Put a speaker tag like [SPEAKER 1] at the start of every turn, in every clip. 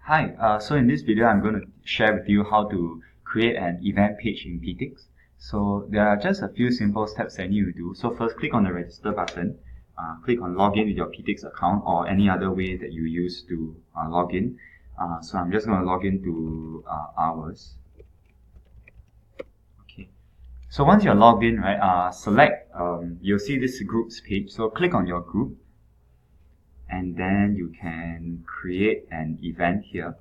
[SPEAKER 1] Hi, so in this video I'm going to share with you how to create an event page in Peatix. So there are just a few simple steps that you need to do. So first, click on the register button, click on login with your Peatix account or any other way that you use to log in. So I'm just going to log into ours. Okay. So once you're logged in, right, select, you'll see this groups page. So click on your group, and then you can create an event here.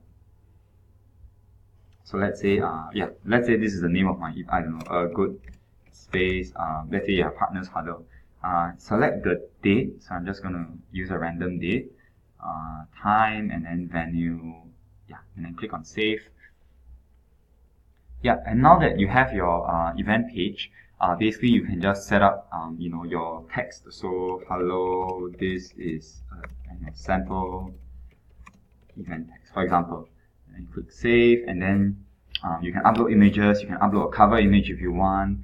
[SPEAKER 1] So let's say, let's say this is the name of my, I don't know, a good space. Let's say you have partners huddle. Select the date. So I'm just going to use a random date, time, and then venue. Yeah, and then click on save. Yeah, and now that you have your event page, basically you can just set up, your text. So hello, this is a sample event text, for example. And click save, and then you can upload images. You can upload a cover image if you want.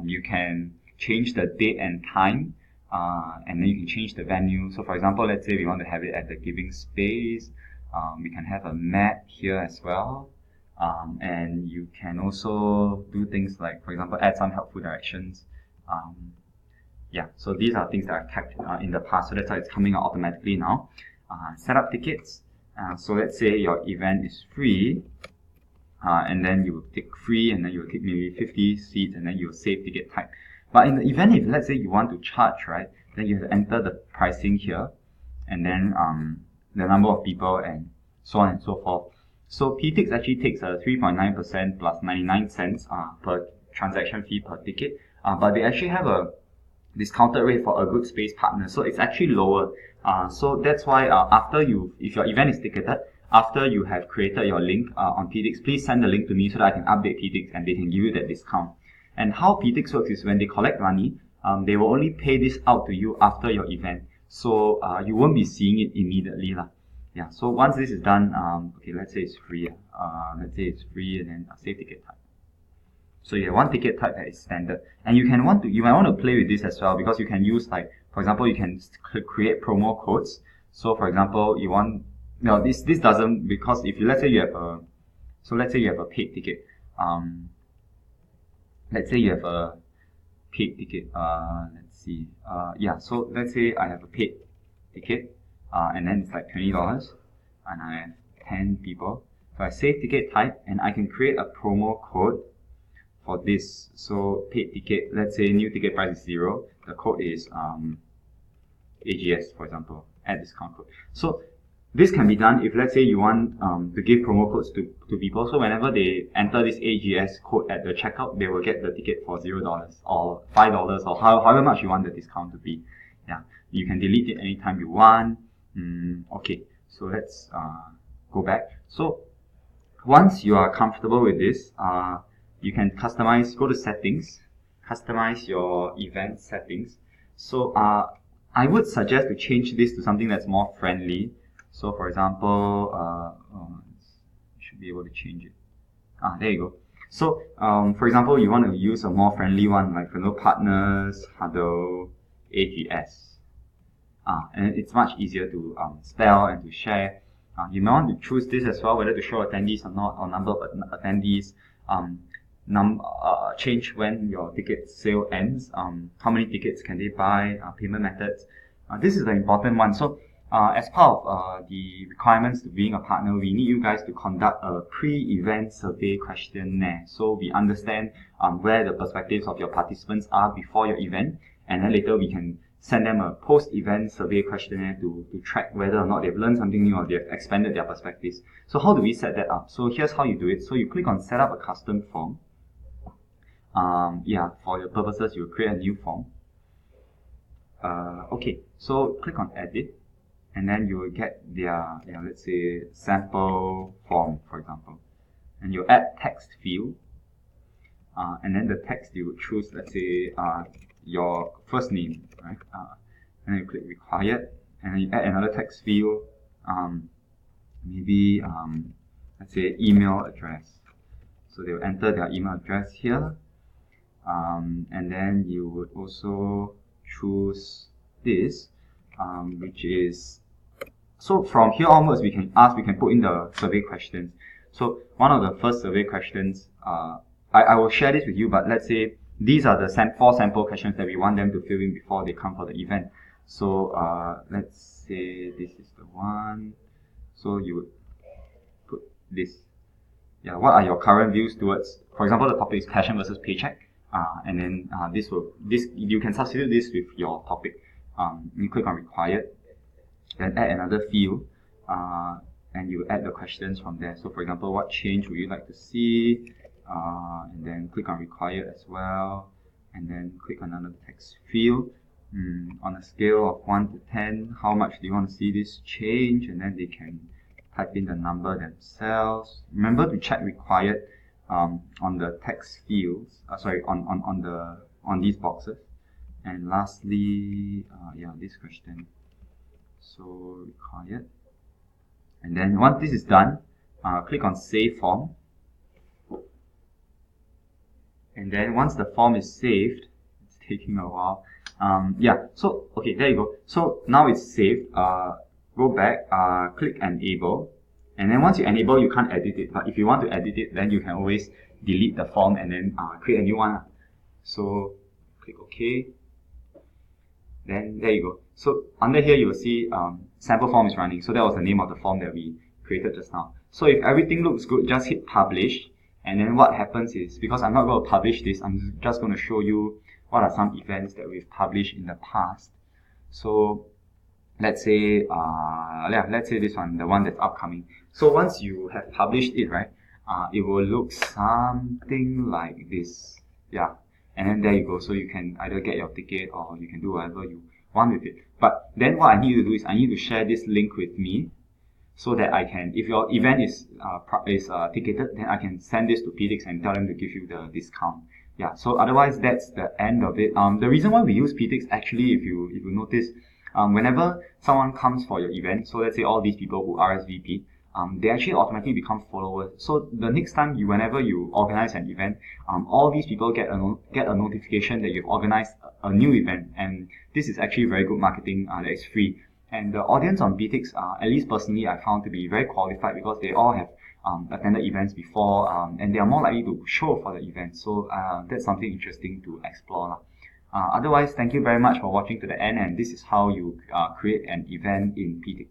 [SPEAKER 1] You can change the date and time, and then you can change the venue. So for example, let's say we want to have it at the giving space. We can have a map here as well. And you can also do things like, for example, add some helpful directions. So these are things that are kept in the past, so that's why it's coming out automatically now. Set up tickets. So let's say your event is free, and then you will tick free, and then you will tick maybe 50 seats, and then you will save ticket type. But in the event, if let's say you want to charge, right, then you have to enter the pricing here, and then the number of people, and so on and so forth. So Peatix actually takes a 3.9% plus 99 cents per transaction fee per ticket, but they actually have a discounted rate for a good space partner, so it's actually lower. So that's why if your event is ticketed, after you have created your link on Peatix, please send the link to me so that I can update Peatix and they can give you that discount. And how Peatix works is when they collect money, they will only pay this out to you after your event, so you won't be seeing it immediately lah. Yeah, so once this is done, okay, let's say it's free. Let's say it's free, and then save ticket type. So you have one ticket type that is standard, and you might want to play with this as well, because you can use, like, for example, you can create promo codes. So for example, this doesn't, because if let's say you have a paid ticket. Let's say you have a paid ticket. Let's see. So let's say I have a paid ticket. And then it's like $20, and I have 10 people. So I save ticket type, and I can create a promo code for this. So paid ticket, let's say new ticket price is 0. The code is AGS, for example, add discount code. So this can be done if let's say you want to give promo codes to people. So whenever they enter this AGS code at the checkout, they will get the ticket for $0 or $5 or however much you want the discount to be. Yeah, you can delete it anytime you want. Okay, so let's go back. So once you are comfortable with this, you can customize, go to settings, customize your event settings. So I would suggest to change this to something that's more friendly. So for example, you should be able to change it. There you go. So for example, you want to use a more friendly one, like partners, huddle, AGS. And it's much easier to spell and to share. You may want to choose this as well, whether to show attendees or not, or number of attendees. Change when your ticket sale ends. How many tickets can they buy? Payment methods. This is the important one. So as part of the requirements to being a partner, we need you guys to conduct a pre-event survey questionnaire. So we understand where the perspectives of your participants are before your event, and then later we can send them a post-event survey questionnaire to track whether or not they've learned something new or they've expanded their perspectives. So how do we set that up? So here's how you do it. So you click on set up a custom form. For your purposes, you create a new form. Okay, so click on edit, and then you will get their, let's say, sample form, for example. And you add text field, and then the text you would choose, let's say, your first name, right? And then you click required, and then you add another text field, maybe let's say email address. So they will enter their email address here, and then you would also choose this, which is So from here onwards, we can put in the survey questions. So one of the first survey questions, I will share this with you, but let's say these are the 4 sample questions that we want them to fill in before they come for the event. So let's say this is the one. So you would put this. Yeah, what are your current views towards, for example, the topic is passion versus paycheck, and then you can substitute this with your topic. You click on required, then add another field, and you add the questions from there. So for example, what change would you like to see? And then click on required as well, and then click on another text field. On a scale of 1 to 10, how much do you want to see this change? And then they can type in the number themselves. Remember to check required on the text fields. On these boxes. And lastly, this question. So required. And then once this is done, click on Save Form. And then once the form is saved, it's taking a while. So okay, there you go. So now it's saved. Go back, click Enable. And then once you enable, you can't edit it. But if you want to edit it, then you can always delete the form and then create a new one. So click OK. Then there you go. So under here you will see sample form is running. So that was the name of the form that we created just now. So if everything looks good, just hit publish. And then what happens is, because I'm not going to publish this, I'm just going to show you what are some events that we've published in the past. So let's say this one, the one that's upcoming. So once you have published it, right, it will look something like this. Yeah. And then there you go. So you can either get your ticket or you can do whatever you want with it. But then what I need to do is I need to share this link with me so that I can, if your event is ticketed, then I can send this to Peatix and tell them to give you the discount. Yeah. So otherwise, that's the end of it. The reason why we use Peatix, actually, if you notice, whenever someone comes for your event, so let's say all these people who RSVP, they actually automatically become followers. So the next time whenever you organize an event, all these people get a notification that you've organized a new event, and this is actually very good marketing that is free. And the audience on Peatix, at least personally, I found to be very qualified because they all have attended events before, and they are more likely to show for the event. So that's something interesting to explore. Otherwise, thank you very much for watching to the end, and this is how you create an event in Peatix.